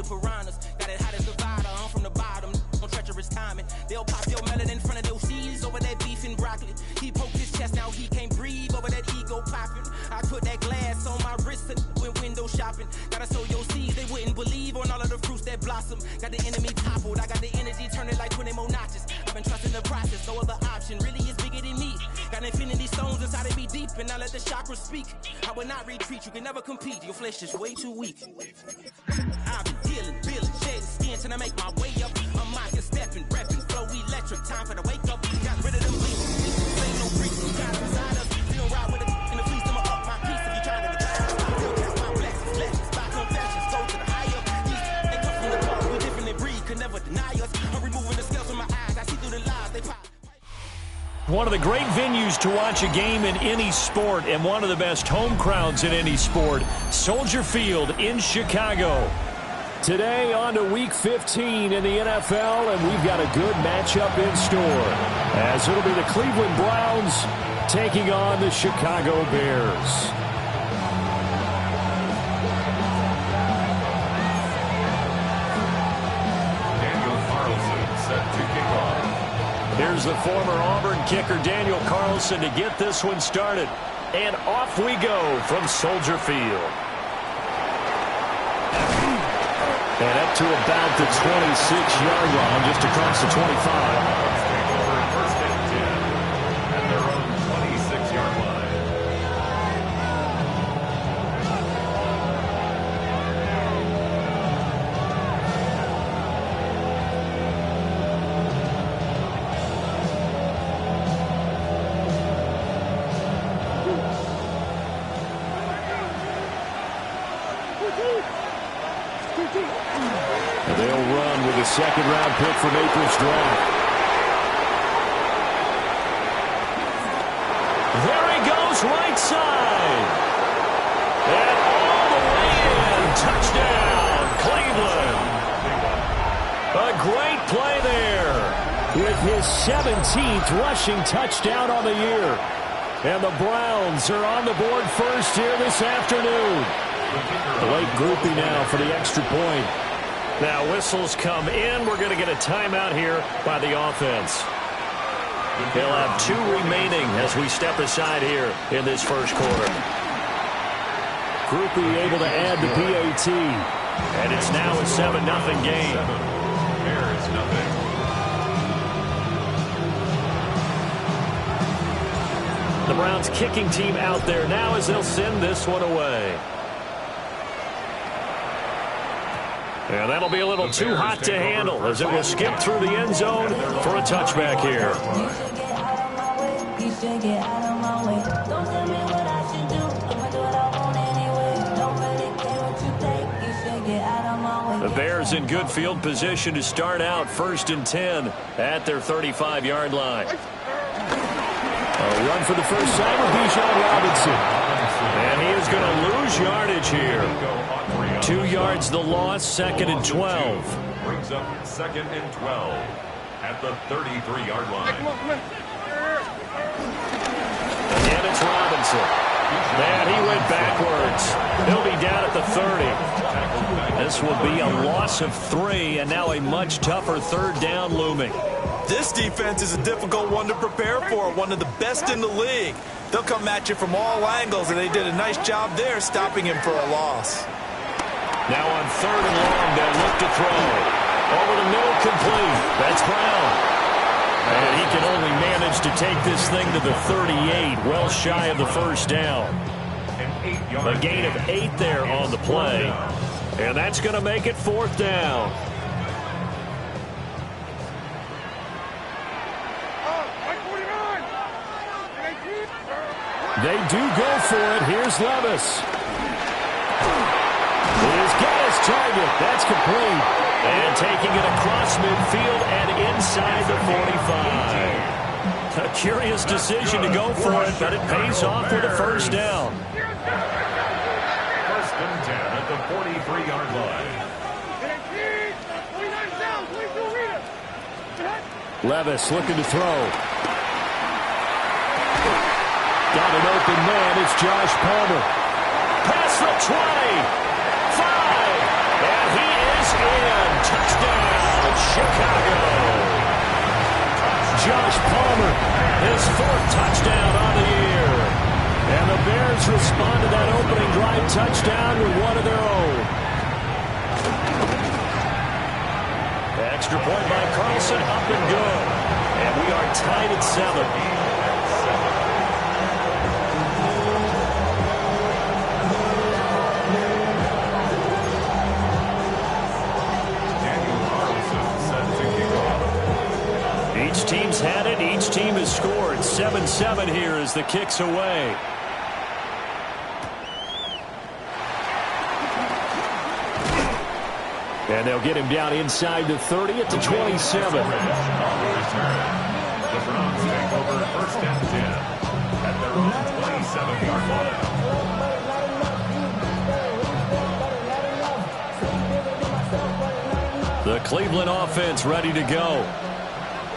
piranhas. Got it hot as Nevada, I'm from the bottom. On treacherous timing. They'll pop your melon in front of those seeds over that beef and broccoli. He poked his chest, now he can't breathe over that ego popping. I put that glass on my wrist and went window shopping. Gotta sow your seeds, they wouldn't believe on all of the fruits that blossom. Got the enemy toppled, I got the energy turning like 20 more notches. I've been trusting the process, no other option really is bigger than me. Got infinity stones inside of me deep, and I let the chakras speak. I will not retreat, you can never compete, your flesh is way too weak. I've been dealing, shedding skin till I make my way up. I'm mocking, stepping, repping, flow electric, time for the wake up. Got rid of them bleeding, ain't no freaks, no God inside us. We don't ride with it in the fleece, I'ma up my piece if you trying to divide us. I will cast my blessings, legends, by confessions, go to the higher. These they come from the dark, we different than breed, could never deny us. I'm removing the scales from my eyes, I see through the lies, they pop. One of the great venues to watch a game in any sport and one of the best home crowds in any sport, Soldier Field in Chicago. Today on to Week 15 in the NFL, and we've got a good matchup in store, as it'll be the Cleveland Browns taking on the Chicago Bears. Daniel Carlson set to kick off. Here's the former Auburn kicker Daniel Carlson to get this one started. And off we go from Soldier Field. And up to about the 26-yard line, just across the 25. First and 10 at their own 26-yard line. They'll run with a second-round pick from April's draft. There he goes, right side. And all the way in. Touchdown, Cleveland. A great play there with his 17th rushing touchdown on the year. And the Browns are on the board first here this afternoon. Late groupie now for the extra point. Now whistles come in. We're going to get a timeout here by the offense. They'll have 2 remaining as we step aside here in this first quarter. Groupie able to add the PAT. And it's now a 7-0 game. Bears nothing. The Browns kicking team out there now as they'll send this one away. And that'll be a little too hot to handle as it will skip through the end zone for a touchback here. The Bears in good field position to start out 1st and 10 at their 35-yard line. A run for the first time with Bijan Robinson. And he is going to lose yardage here. 2 yards the loss, 2nd and 12. Brings up 2nd and 12 at the 33-yard line. Again, it's Robinson. And he went backwards. He'll be down at the 30. This will be a loss of 3, and now a much tougher 3rd down looming. This defense is a difficult one to prepare for, one of the best in the league. They'll come at you from all angles, and they did a nice job there stopping him for a loss. Now on 3rd and long, they'll look to throw. Over the middle, complete. That's Brown. And he can only manage to take this thing to the 38, well shy of the 1st down. A gain of 8 there on the play. And that's going to make it 4th down. They do go for it. Here's Levis. He's got his target. That's complete. And taking it across midfield and inside the 45. A curious decision to go for it, but it pays off with a 1st down. 1st and 10 at the 43-yard line. Levis looking to throw. Got an open man. It's Josh Palmer. Past the 20. 5. And he is Josh Palmer, his 4th touchdown on the year. And the Bears respond to that opening drive touchdown with one of their own. Extra point by Carlson, up and good. And we are tied at 7. Each team's had it. Each team has scored. 7-7 here as the kick's away. And they'll get him down inside the 30 at the 27. The Browns take over 1st and 10 at their own 27-yard line. The Cleveland offense ready to go.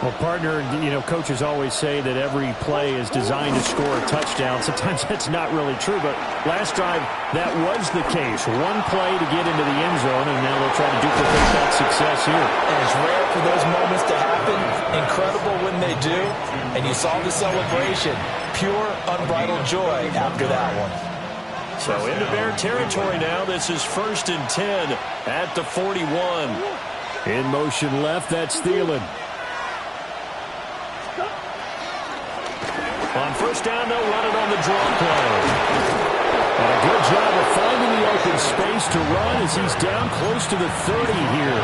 Well, partner, coaches always say that every play is designed to score a touchdown. Sometimes that's not really true, but last drive, that was the case. One play to get into the end zone, and now they'll try to duplicate that success here. And it's rare for those moments to happen. Incredible when they do. And you saw the celebration. Pure, unbridled joy after that one. So into Bear territory now. This is 1st and 10 at the 41. In motion left, that's Thielen. On 1st down, they'll run it on the draw play. And a good job of finding the open space to run as he's down close to the 30 here.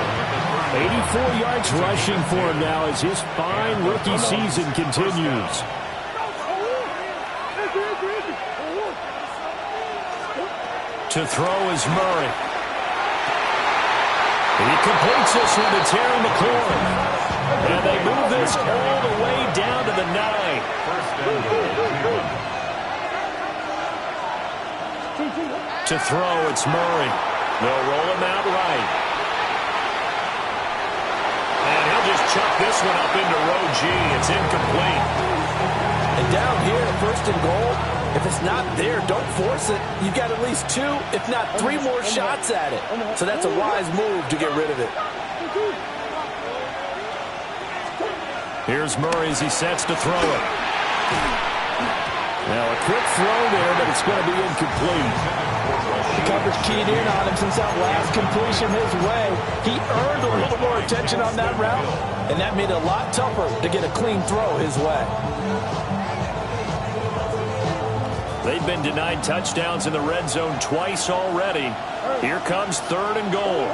84 yards rushing for him now as his fine rookie season continues. To throw is Murray. He completes this one to Terry McLaurin. And they move this all the way down to the 9. To throw, it's Murray. They'll roll him out right. And he'll just chuck this one up into row G. It's incomplete. And down here, 1st and goal, if it's not there, don't force it. You've got at least 2, if not 3 more shots at it. So that's a wise move to get rid of it. Here's Murray as he sets to throw it. Now a quick throw there, but it's going to be incomplete. The coverage keyed in on him since that last completion his way. He earned a little more attention on that route, and that made it a lot tougher to get a clean throw his way. They've been denied touchdowns in the red zone twice already. Here comes 3rd and goal.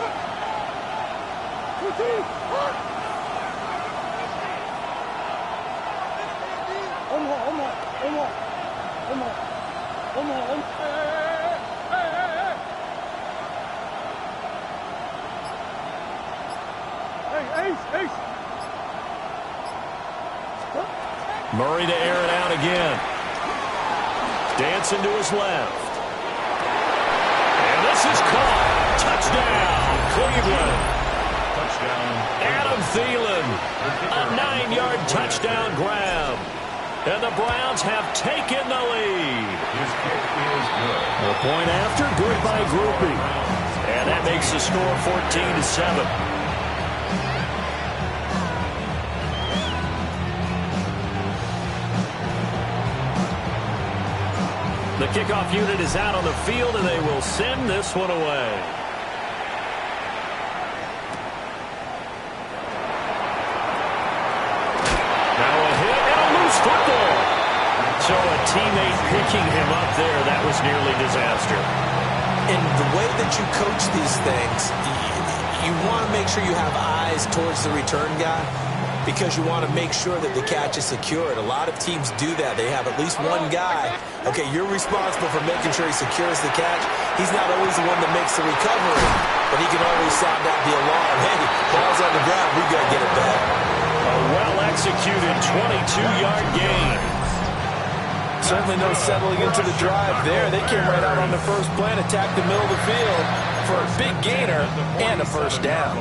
Murray to air it out again. Dancing to his left. And this is caught. Touchdown, Cleveland. Touchdown. Adam Thielen. A 9-yard touchdown grab. And the Browns have taken the lead. His kick is good. The point after, good by grouping. And that makes the score 14-7. The kickoff unit is out on the field, and they will send this one away. Now a hit and a loose football. So a teammate picking him up there, that was nearly disaster. And the way that you coach these things, you want to make sure you have eyes towards the return guy, because you want to make sure that the catch is secured. A lot of teams do that. They have at least one guy. Okay, you're responsible for making sure he secures the catch. He's not always the one that makes the recovery, but he can always sound out the alarm. Hey, ball's on the ground. We got to get it back. A well-executed 22-yard gain. Certainly no settling into the drive there. They came right out on the first play and attacked the middle of the field for a big gainer and a 1st down.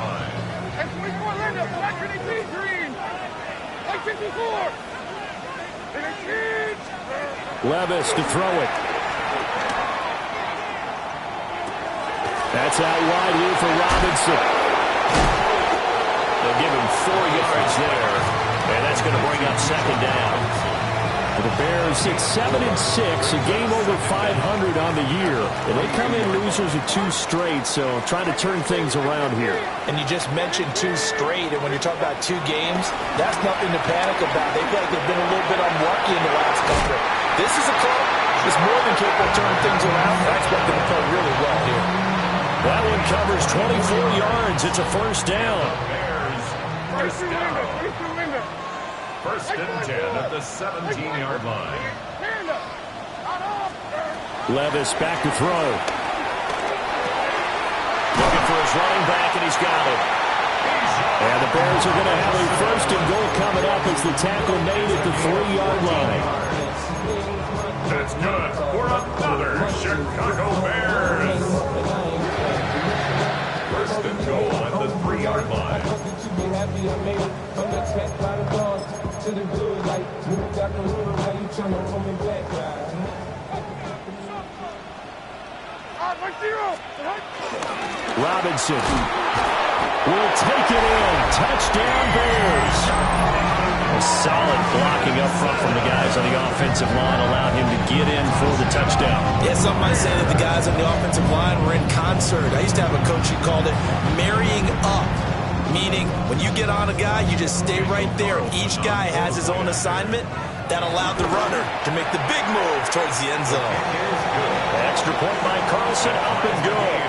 Levis to throw it. That's out wide here for Robinson. They'll give him 4 yards there. And that's going to bring up second down. For the Bears, it's 7-6, a game over 500 on the year. And they come in losers of 2 straight, so trying to turn things around here. And you just mentioned 2 straight, and when you're talking about 2 games, that's nothing to panic about. They feel like they've been a little bit unlucky in the last couple. This is a club that's more than capable of turning things around. I expect them to play really well here. That one covers 24 yards. It's a first down. Bears, first down. First and 10 at the 17-yard line. Levis back to throw. Looking for his running back, and he's got it. And the Bears are going to have a first and goal coming up as the tackle made at the 3-yard line. That's good for another Chicago Bears. First and goal at the 3-yard line. Robinson will take it in. Touchdown, Bears. A solid blocking up front from the guys on the offensive line allowed him to get in for the touchdown. Yeah, some might say that the guys on the offensive line were in concert. I used to have a coach who called it marrying up, meaning when you get on a guy, you just stay right there, and each guy has his own assignment. That allowed the runner to make the big move towards the end zone. Extra point by Carlson, up and good.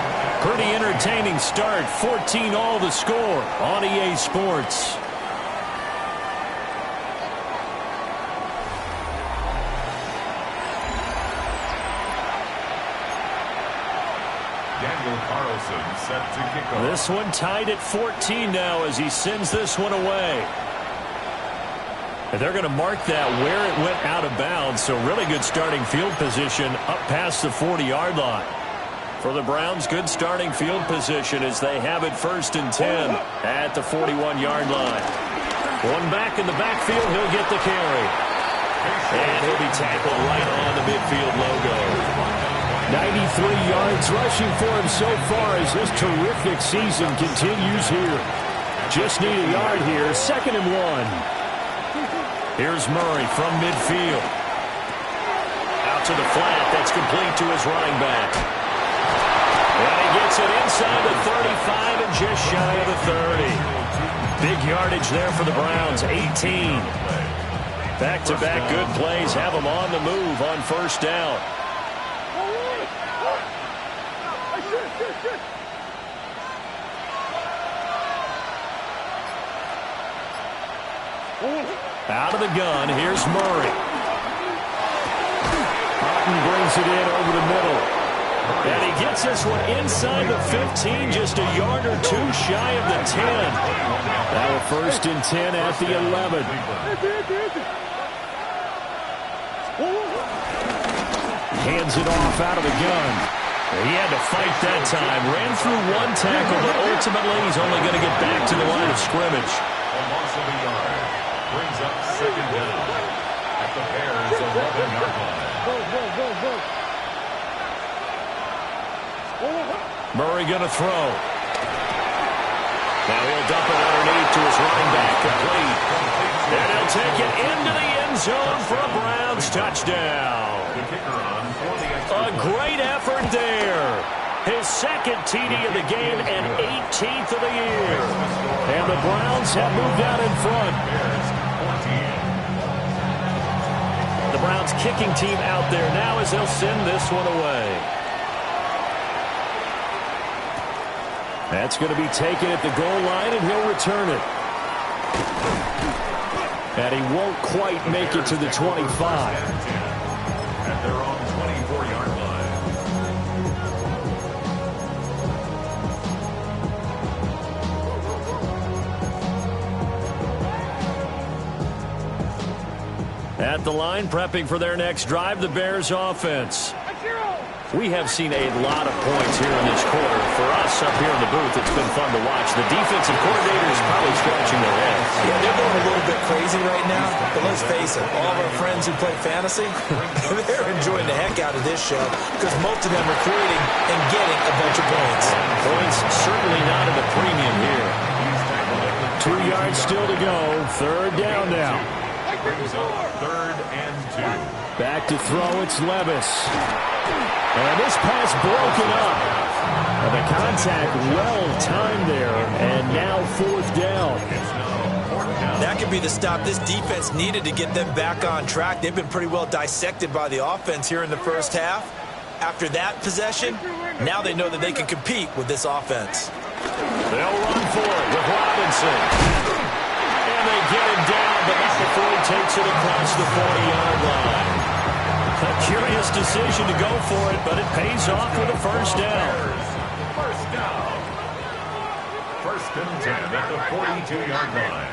Pretty entertaining start. 14 all the score on EA Sports. Daniel Carlson set to kick off. This one tied at 14 now as he sends this one away. And they're going to mark that where it went out of bounds, so really good starting field position up past the 40-yard line. For the Browns, good starting field position as they have it first and 10 at the 41-yard line. One back in the backfield, he'll get the carry. And he'll be tackled right on the midfield logo. 93 yards rushing for him so far as this terrific season continues here. Just need a yard here, 2nd and 1. Here's Murray from midfield. Out to the flat. That's complete to his running back. And he gets it inside the 35 and just shy of the 30. Big yardage there for the Browns, 18. Back-to-back good plays have them on the move on first down. Out of the gun, here's Murray. Martin brings it in over the middle. And he gets this one inside the 15, just a yard or 2 shy of the 10. Now a first and 10 at the 11. Hands it off out of the gun. He had to fight that time. Ran through one tackle, but ultimately he's only going to get back to the line of scrimmage. A loss of a yard. Brings up second down at the Bears' 11-yard line. Murray going to throw. Now he'll dump it underneath to his running back, complete. And he'll take it into the end zone for a Browns touchdown. The kicker on for the extra A great effort there. His 2nd TD of the game and 18th of the year. And the Browns have moved out in front. The Browns kicking team out there now as they'll send this one away. That's going to be taken at the goal line, and he'll return it. And he won't quite make it to the 25. At their own 24-yard line. At the line, prepping for their next drive, the Bears offense. We have seen a lot of points here in this quarter. For us up here in the booth, it's been fun to watch. The defensive coordinators probably scratching their heads. Yeah, they're going a little bit crazy right now, but let's face it, all of our friends who play fantasy, they're enjoying the heck out of this show because most of them are creating and getting a bunch of points. Points certainly not at a premium here. 2 yards seconds still to go. Third down now. Brings up 3rd and 2. Back to throw, it's Levis. And this pass broken up. And the contact well-timed there. And now 4th down. That could be the stop this defense needed to get them back on track. They've been pretty well dissected by the offense here in the first half. After that possession, now they know that they can compete with this offense. They'll run for it with Robinson. And they get him down, but not before he takes it across the 40-yard line. A curious decision to go for it, but it pays off with a first down. First down. 1st and 10 at the 42-yard line.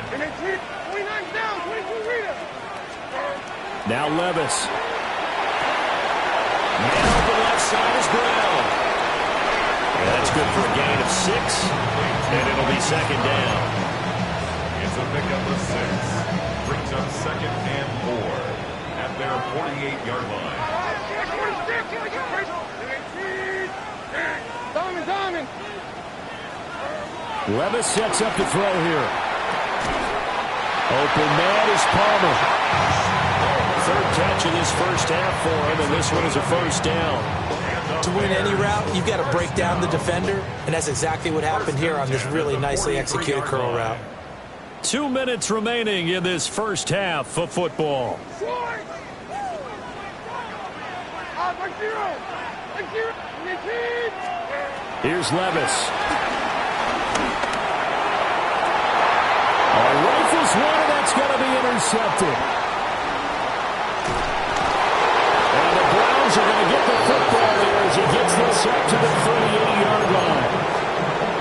Now Levis. Now the left side is Brown. And that's good for a gain of 6, and it'll be 2nd down. It's a pickup of 6. Brings up 2nd and 4 at their 48-yard line. Levis sets up to throw here. Open man is Palmer. 3rd catch of this first half for him, and this one is a first down. To win any route, you've got to break down the defender, and that's exactly what happened here on this really nicely executed curl route. 2 minutes remaining in this first half of football. Here's Levis. Rifles one, and that's going to be intercepted. And the Browns are going to get the football there as he gets this up to the 38-yard line.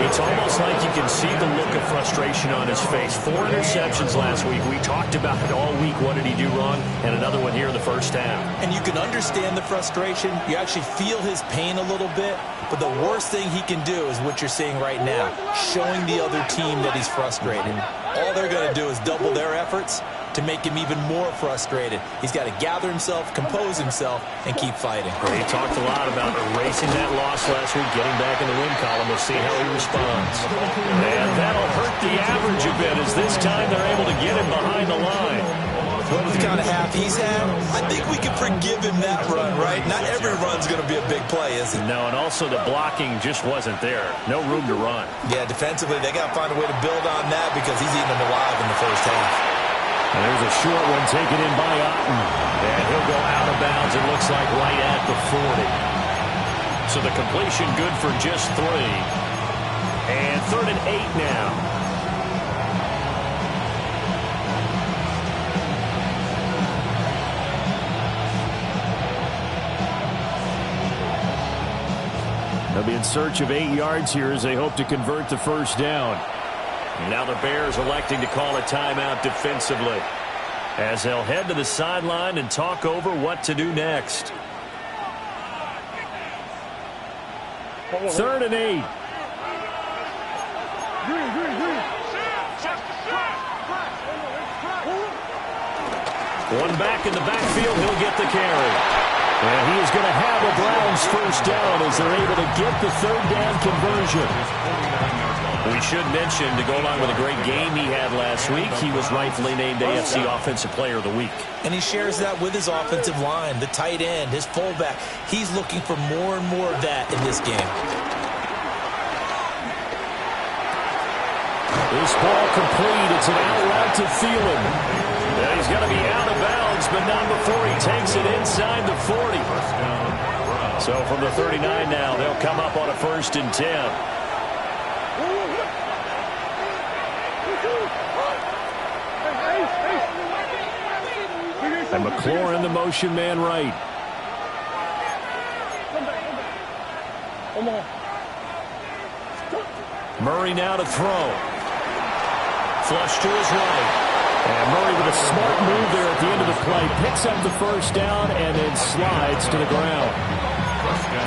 It's almost like you can see the look of frustration on his face. 4 interceptions last week. We talked about it all week. What did he do wrong? And another one here in the first half. And you can understand the frustration. You actually feel his pain a little bit. But the worst thing he can do is what you're seeing right now, showing the other team that he's frustrated. All they're going to do is double their efforts to make him even more frustrated. He's got to gather himself, compose himself, and keep fighting. He talked a lot about erasing that loss last week, getting back in the win column. We'll see how he responds. And that'll hurt the average a bit as this time they're able to get him behind the line. Well, with the kind of half he's had, I think we can forgive him that run, right? Not every run's going to be a big play, is it? No, and also the blocking just wasn't there. No room to run. Yeah, defensively, they got to find a way to build on that because he's eating them alive in the first half. And there's a short one taken in by Otten. And he'll go out of bounds, it looks like, right at the 40. So the completion good for just 3. And 3rd and 8 now. They'll be in search of 8 yards here as they hope to convert the first down. Now the Bears electing to call a timeout defensively, as they'll head to the sideline and talk over what to do next. 3rd and 8. One back in the backfield, he'll get the carry. And he is going to have a Browns first down as they're able to get the 3rd down conversion. We should mention, to go along with a great game he had last week, he was rightfully named AFC Offensive Player of the Week. And he shares that with his offensive line, the tight end, his fullback. He's looking for more and more of that in this game. This ball complete. It's an out route to Thielen. And he's going to be out of bounds, but not before he takes it inside the 40. So from the 39 now, they'll come up on a 1st and 10. And McLaurin, the motion man right. Murray now to throw. Flush to his right. And Murray with a smart move there at the end of the play. Picks up the first down and then slides to the ground.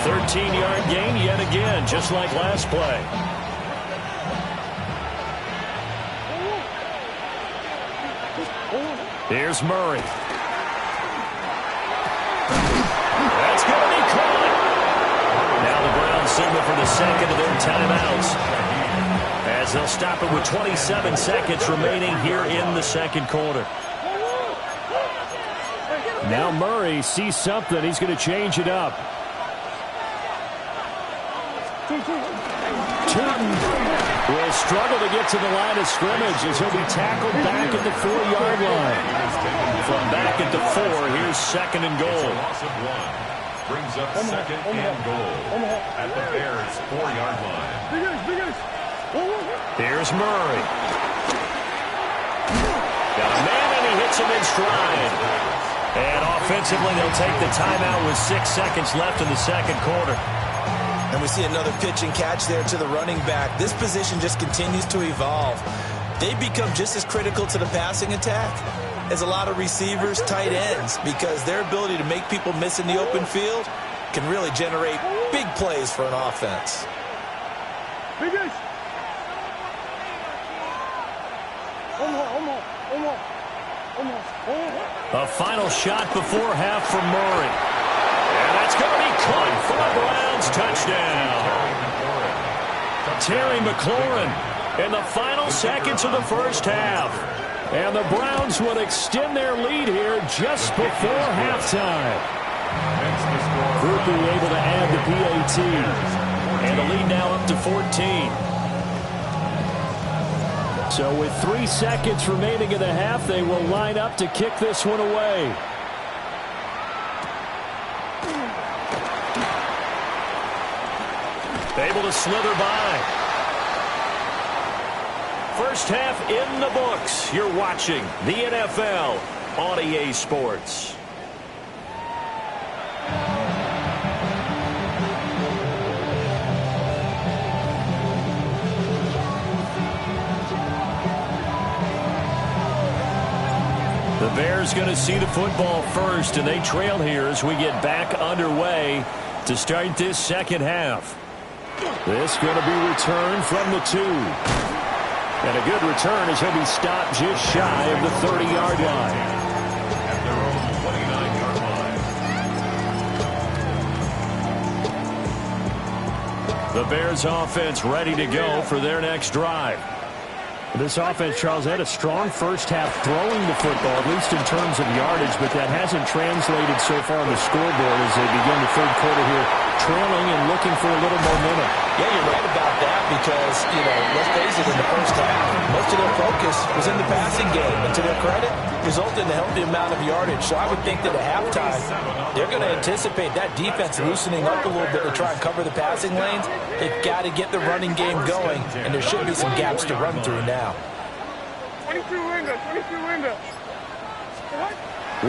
13-yard gain yet again, just like last play. Here's Murray. That's going to be caught. Now the Browns signal for the second of their timeouts, as as they'll stop it with 27 seconds remaining here in the second quarter. Now Murray sees something. He's going to change it up. Tootin will struggle to get to the line of scrimmage as he'll be tackled back at the 4-yard line. From back at the 4, here's second and goal. Loss of 1 brings up second and goal at the Bears' 4-yard line. Here's Murray. Got a man and he hits him in stride. And offensively, they'll take the timeout with 6 seconds left in the second quarter. And we see another pitch and catch there to the running back. This position just continues to evolve. They become just as critical to the passing attack as a lot of receivers, tight ends, because their ability to make people miss in the open field can really generate big plays for an offense. A final shot before half from Murray. And that's going to be caught for a Browns touchdown. Terry McLaurin in the final seconds of the first half. And the Browns would extend their lead here just before halftime. Groupie able to add the PAT. And the lead now up to 14. So with 3 seconds remaining in the half, they will line up to kick this one away. Able to slither by. First half in the books. You're watching the NFL on EA Sports. The Bears going to see the football first, and they trail here as we get back underway to start this second half. This going to be returned from the 2. And a good return as he'll be stopped just shy of the 30-yard line. At their own 29-yard line. The Bears offense ready to go for their next drive. This offense, Charles, had a strong first half throwing the football, at least in terms of yardage, but that hasn't translated so far on the scoreboard as they begin the third quarter here, trailing and looking for a little momentum. Yeah, you're right about that because, let's face it, in the first half, most of their focus was in the passing game. And to their credit, resulted in a healthy amount of yardage. So I would think that at halftime, they're going to anticipate that defense loosening up a little bit to try and cover the passing lanes. They've got to get the running game going, and there should be some gaps to run through now. 22 window.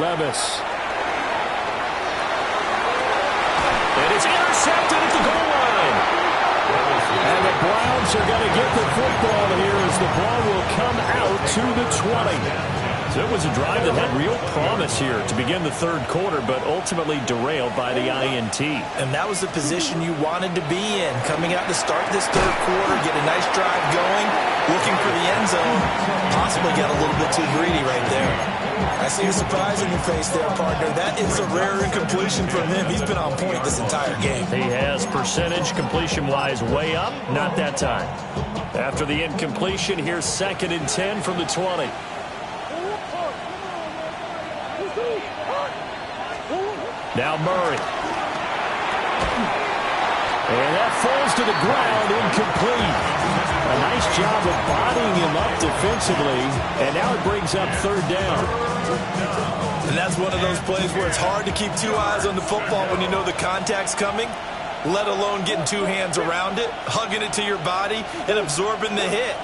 Levis. And it's intercepted at the goal line. And the Browns are going to get the football here as the ball will come out to the 20. So it was a drive that had real promise here to begin the third quarter, but ultimately derailed by the INT. And that was the position you wanted to be in. Coming out to start this third quarter, get a nice drive going, looking for the end zone. Possibly got a little bit too greedy right there. I see a surprise in your face there, partner. That is a rare incompletion from him. He's been on point this entire game. He has percentage completion-wise way up. Not that time. After the incompletion, here's 2nd and 10 from the 20. Now Murray. And that falls to the ground, incomplete. A nice job of bodying him up defensively, and now it brings up 3rd down. And that's one of those plays where it's hard to keep 2 eyes on the football when you know the contact's coming, let alone getting 2 hands around it, hugging it to your body, and absorbing the hit,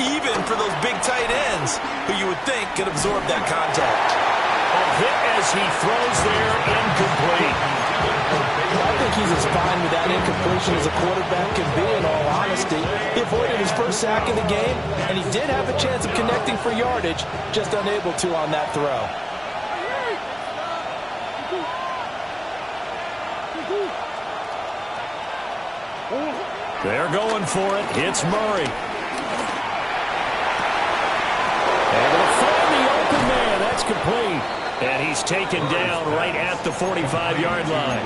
even for those big tight ends who you would think could absorb that contact. A hit as he throws there, incomplete. I think he's as fine with that incompletion as a quarterback can be, in all honesty. He avoided his first sack of the game, and he did have a chance of connecting for yardage, just unable to on that throw. They're going for it. It's Murray. Able to find the open man. That's complete. And he's taken down right at the 45-yard line.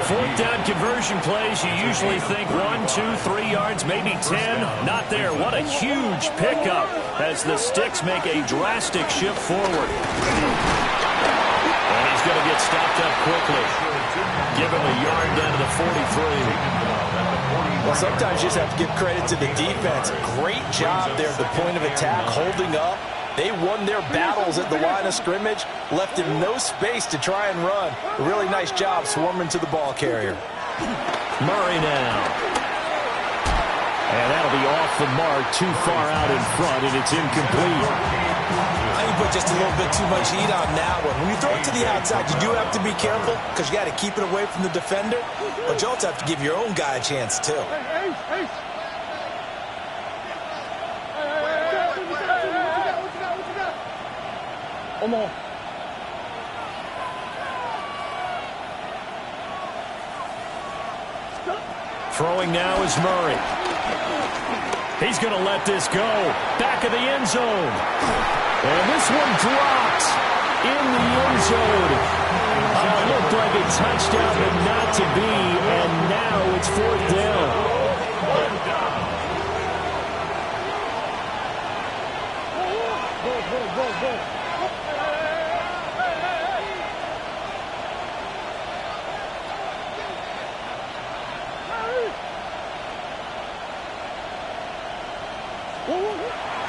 Fourth down conversion plays, you usually think 1, 2, 3 yards, maybe 10. Not there. What a huge pickup as the Sticks make a drastic shift forward. And he's going to get stopped up quickly. Give him a yard down to the 43. Well, sometimes you just have to give credit to the defense. Great job there at the point of attack, holding up. They won their battles at the line of scrimmage, left him no space to try and run. A really nice job swarming to the ball carrier. Murray now. And that'll be off the mark, too far out in front, and it's incomplete. I think you put just a little bit too much heat on that one. When you throw it to the outside, you do have to be careful because you got to keep it away from the defender, but you also have to give your own guy a chance, too. Hey. Come on. Throwing now is Murray. He's going to let this go. Back of the end zone. And this one drops in the end zone. Looked like a touchdown, but not to be. And now it's fourth down. Go.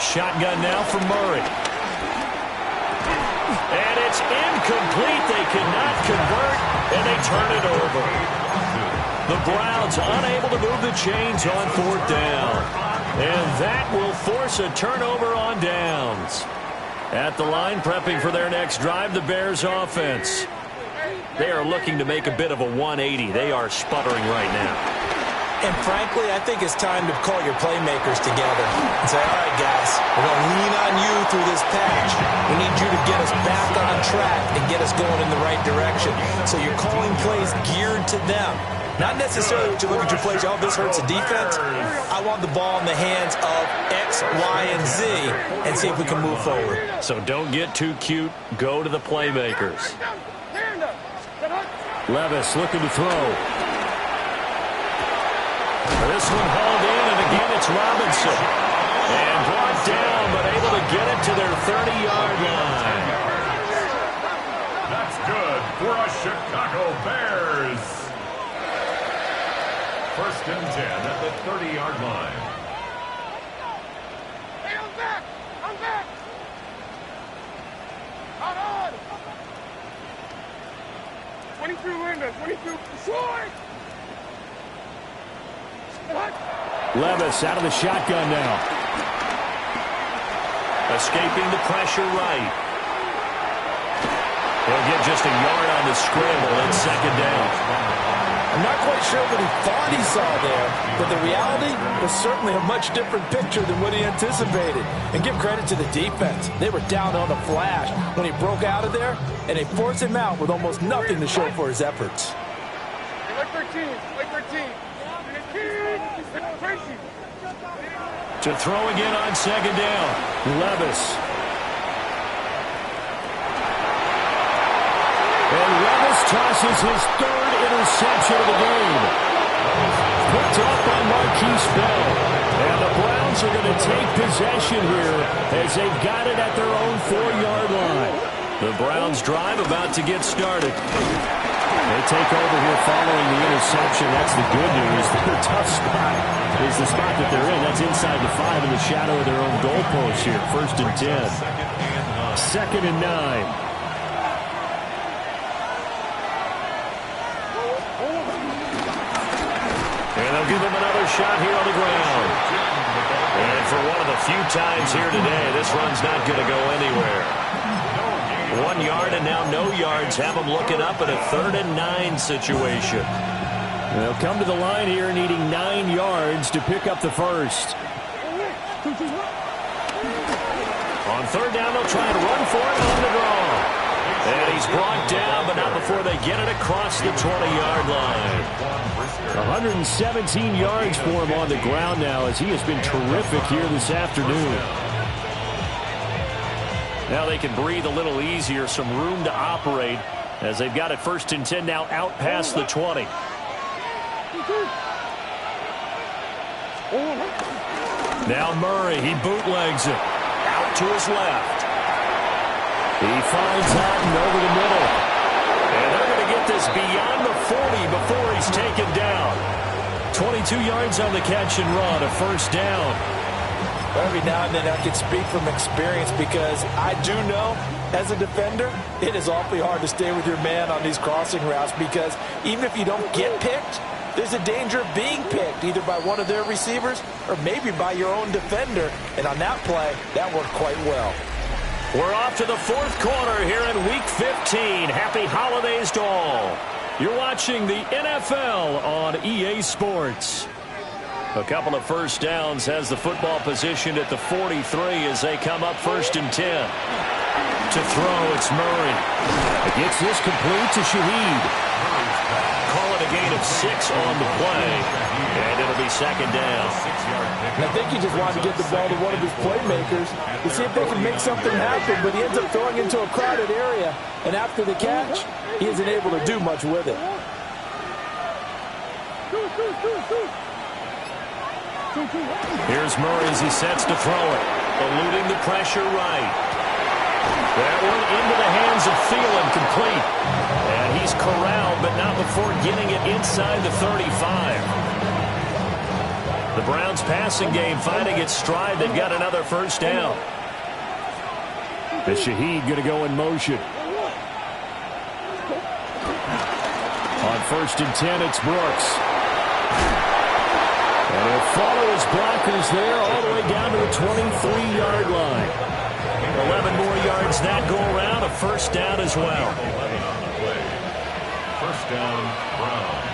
Shotgun now for Murray. And it's incomplete. They cannot convert, and they turn it over. The Browns unable to move the chains on fourth down. And that will force a turnover on downs. At the line, prepping for their next drive, the Bears offense. They are looking to make a bit of a 180. They are sputtering right now. And frankly, I think it's time to call your playmakers together and say, all right, guys, we're going to lean on you through this patch. We need you to get us back on track and get us going in the right direction. So you're calling plays geared to them. Not necessarily that you look at your plays, oh, this hurts the defense. I want the ball in the hands of X, Y, and Z and see if we can move forward. So don't get too cute. Go to the playmakers. Levis looking to throw. This one hauled in, and again it's Robinson. And brought down, but able to get it to their 30-yard line. That's good for us Chicago Bears. First and 10 at the 30-yard line. Hey, I'm back. Hold on. 22 window, 22. Short. Levis out of the shotgun now. Escaping the pressure right. He'll get just a yard on the scramble and second down. I'm not quite sure what he thought he saw there, but the reality was certainly a much different picture than what he anticipated. And give credit to the defense. They were down on a flash when he broke out of there, and they forced him out with almost nothing to show for his efforts. Like 13. To throw again on second down. Levis. And Levis tosses his third interception of the game. Picked up by Marquise Bell. And the Browns are going to take possession here as they've got it at their own 4-yard line. The Browns drive about to get started. They take over here following the interception. That's the good news. Their tough spot is the spot that they're in. That's inside the 5 in the shadow of their own goalpost here. First and 10. Second and 9. And they'll give them another shot here on the ground. And for one of the few times here today, this run's not going to go anywhere. 1 yard and now no yards. Have them looking up at a 3rd and 9 situation. They'll come to the line here needing 9 yards to pick up the first. On 3rd down, they'll try and run for it on the draw. And he's brought down, but not before they get it across the 20-yard line. 117 yards for him on the ground now as he has been terrific here this afternoon. Now they can breathe a little easier, some room to operate as they've got it 1st and 10 now out past the 20. Now Murray, he bootlegs it out to his left. He finds Houghton over the middle. And they're going to get this beyond the 40 before he's taken down. 22 yards on the catch and run, a 1st down. Every now and then I can speak from experience because I do know as a defender it is awfully hard to stay with your man on these crossing routes because even if you don't get picked, there's a danger of being picked either by one of their receivers or maybe by your own defender. And on that play, that worked quite well. We're off to the 4th quarter here in Week 15. Happy holidays to all. You're watching the NFL on EA Sports. A couple of 1st downs, has the football positioned at the 43 as they come up 1st and 10. To throw, it's Murray. It gets this complete to Shaheed. Call it a gain of 6 on the play, and it'll be 2nd down. And I think he just wanted to get the ball to one of his playmakers to see if they can make something happen, but he ends up throwing into a crowded area, and after the catch, he isn't able to do much with it. Here's Murray as he sets to throw it, eluding the pressure right. That one into the hands of Thielen, complete. And he's corralled, but not before getting it inside the 35. The Browns' passing game finding its stride. They've got another 1st down. Is Shaheed going to go in motion? On 1st and 10, it's Brooks. And he'll follow his blockers there all the way down to the 23-yard line. 11 more yards that go around, a 1st down as well. 1st down, Browns.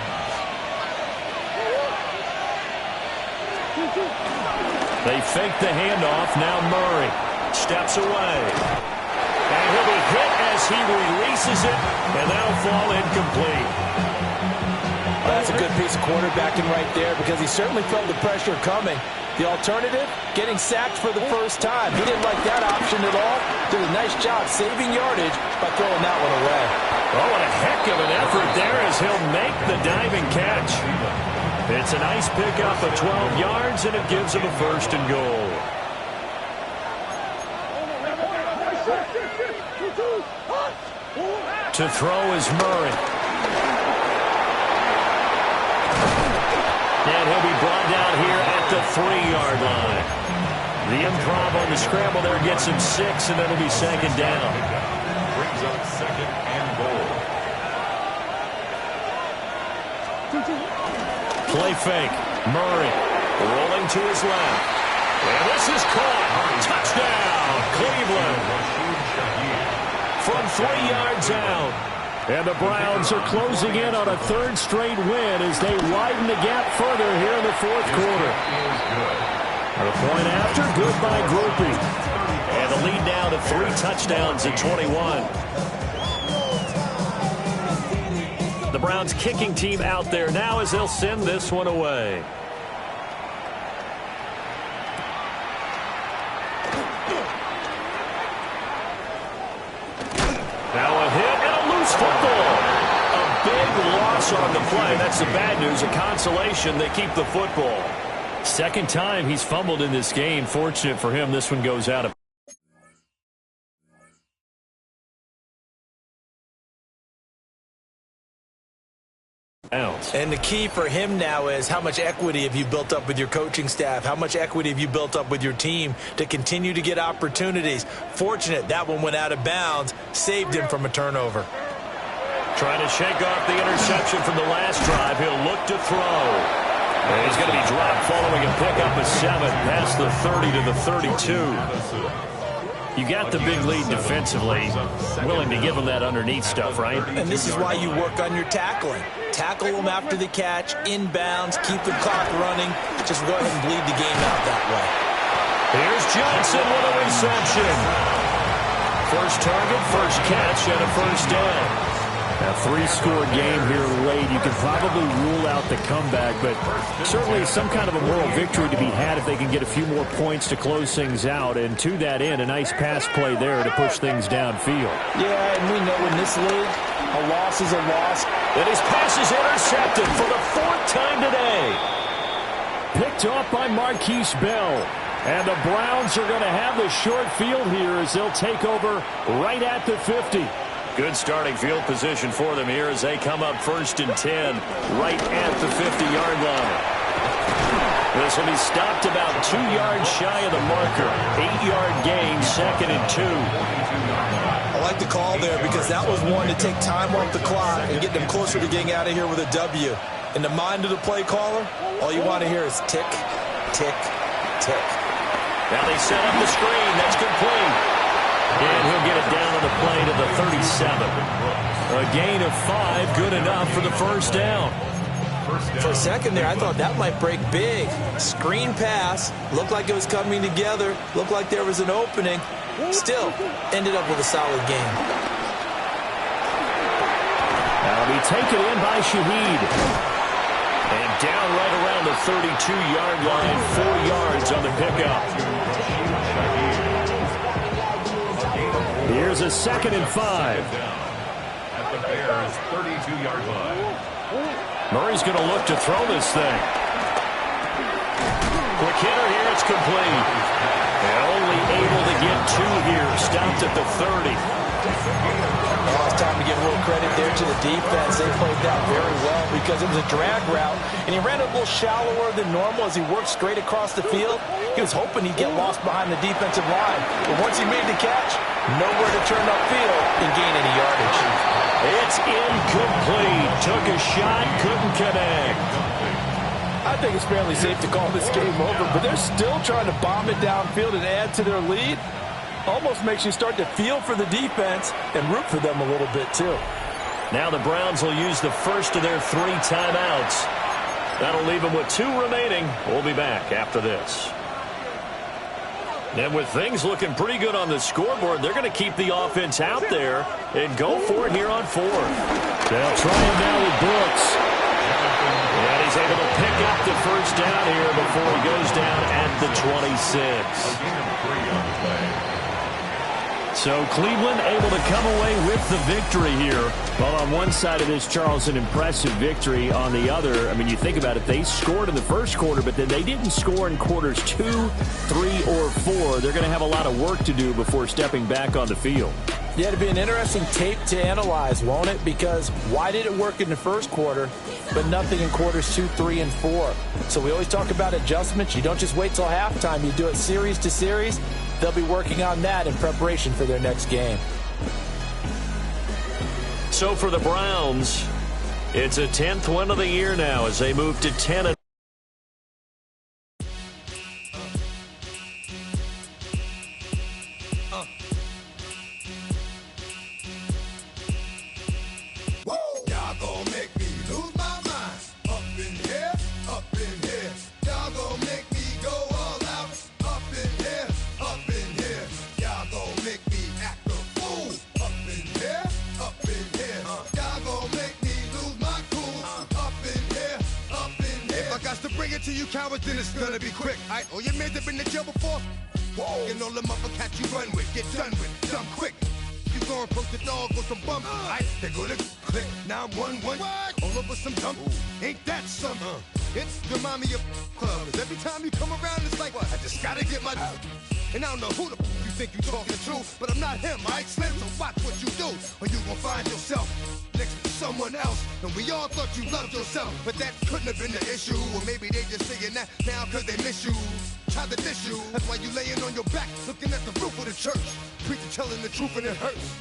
They fake the handoff. Now Murray steps away. And he'll be hit as he releases it, and that'll fall incomplete. That's a good piece of quarterbacking right there because he certainly felt the pressure coming. The alternative, getting sacked for the 1st time. He didn't like that option at all. Did a nice job saving yardage by throwing that one away. Oh, and a heck of an effort there as he'll make the diving catch. It's a nice pickup of 12 yards, and it gives him a 1st and goal. To throw is Murray. And he'll be brought down here at the 3-yard line. The improv on the scramble there gets him 6, and it'll be 2nd down. Brings up 2nd and goal. Play fake. Murray rolling to his left. And this is caught. Touchdown, Cleveland. From 3 yards out. And the Browns are closing in on a 3rd straight win as they widen the gap further here in the 4th quarter. The point after, good by Groupie. And the lead now to 3 touchdowns at 21. The Browns kicking team out there now as they'll send this one away. Now a hit and a loose football. A big loss on the play. That's the bad news. A consolation, they keep the football. 2nd time he's fumbled in this game. Fortunate for him, this one goes out of bounds. And the key for him now is how much equity have you built up with your coaching staff? How much equity have you built up with your team to continue to get opportunities? Fortunate that one went out of bounds, saved him from a turnover. Trying to shake off the interception from the last drive. He'll look to throw. And he's going to be dropped following a pickup of 7 past the 30 to the 32. You got the big lead defensively. Willing to give him that underneath stuff, right? And this is why you work on your tackling. Tackle them after the catch, inbounds, keep the clock running. Just go ahead and bleed the game out that way. Here's Johnson with a reception. First target, first catch, and a 1st down. A three-score game here late. You can probably rule out the comeback, but certainly some kind of a moral victory to be had if they can get a few more points to close things out. And to that end, a nice pass play there to push things downfield. Yeah, and we know in this league, a loss is a loss. And his pass is intercepted for the 4th time today. Picked off by Marquise Bell. And the Browns are going to have the short field here as they'll take over right at the 50. Good starting field position for them here as they come up 1st and 10 right at the 50-yard line. This will be stopped about 2 yards shy of the marker. 8-yard gain, 2nd and 2. I like the call there because that was one to take time off the clock and get them closer to getting out of here with a W. In the mind of the play caller, all you want to hear is tick, tick, tick. Now they set up the screen. That's complete. And he'll get it down on the play to the 37. A gain of 5, good enough for the 1st down. For a second there, I thought that might break big. Screen pass, looked like it was coming together, looked like there was an opening. Still, ended up with a solid gain. That'll be taken in by Shaheed. And down right around the 32-yard line, 4 yards on the pickup. Here's a 2nd and 5. At the Bears' 32-yard line. Murray's going to look to throw this thing. Quick hitter here, it's complete. And only able to get 2 here, stopped at the 30. Well, it's time to give a little credit there to the defense. They played that very well because it was a drag route, and he ran a little shallower than normal as he worked straight across the field. He was hoping he'd get lost behind the defensive line, but once he made the catch, nowhere to turn upfield and gain any yardage. It's incomplete. Took a shot, couldn't connect. I think it's fairly safe to call this game over, but they're still trying to bomb it downfield and add to their lead. Almost makes you start to feel for the defense and root for them a little bit, too. Now the Browns will use the first of their 3 timeouts. That'll leave them with 2 remaining. We'll be back after this. And with things looking pretty good on the scoreboard, they're going to keep the offense out there and go for it here on 4th. They'll try him now with Brooks. And he's able to pick up the 1st down here before he goes down at the 26. So Cleveland able to come away with the victory here. Well, on one side of this, Charles, an impressive victory. On the other, I mean, you think about it, they scored in the 1st quarter, but then they didn't score in quarters 2, 3, or 4. They're going to have a lot of work to do before stepping back on the field. Yeah, it'll be an interesting tape to analyze, won't it? Because why did it work in the 1st quarter, but nothing in quarters 2, 3, and 4? So we always talk about adjustments. You don't just wait till halftime. You do it series to series. They'll be working on that in preparation for their next game. So for the Browns, it's a 10th win of the year now as they move to 10. To you cowards, then it's gonna be quick. Alright, all your men have been to jail before. Whoa, and all the motherfuckers you run with, get done with, done quick. You gonna approach the dog with some bump. Alright, they're gonna click 911. All over some dump. Ain't that something? It's the mommy of clubs. Every time you come around, it's like, I just gotta get my. And I don't know who the you think you talking to, but I'm not him, alright, Slim? So watch what you do, or you gon' find yourself next to someone else. And we all thought you loved yourself, but that couldn't have been the issue. Or maybe they just saying that now cause they miss you. Try to diss you, that's why you laying on your back, looking at the roof of the church. Preacher telling the truth and it hurts.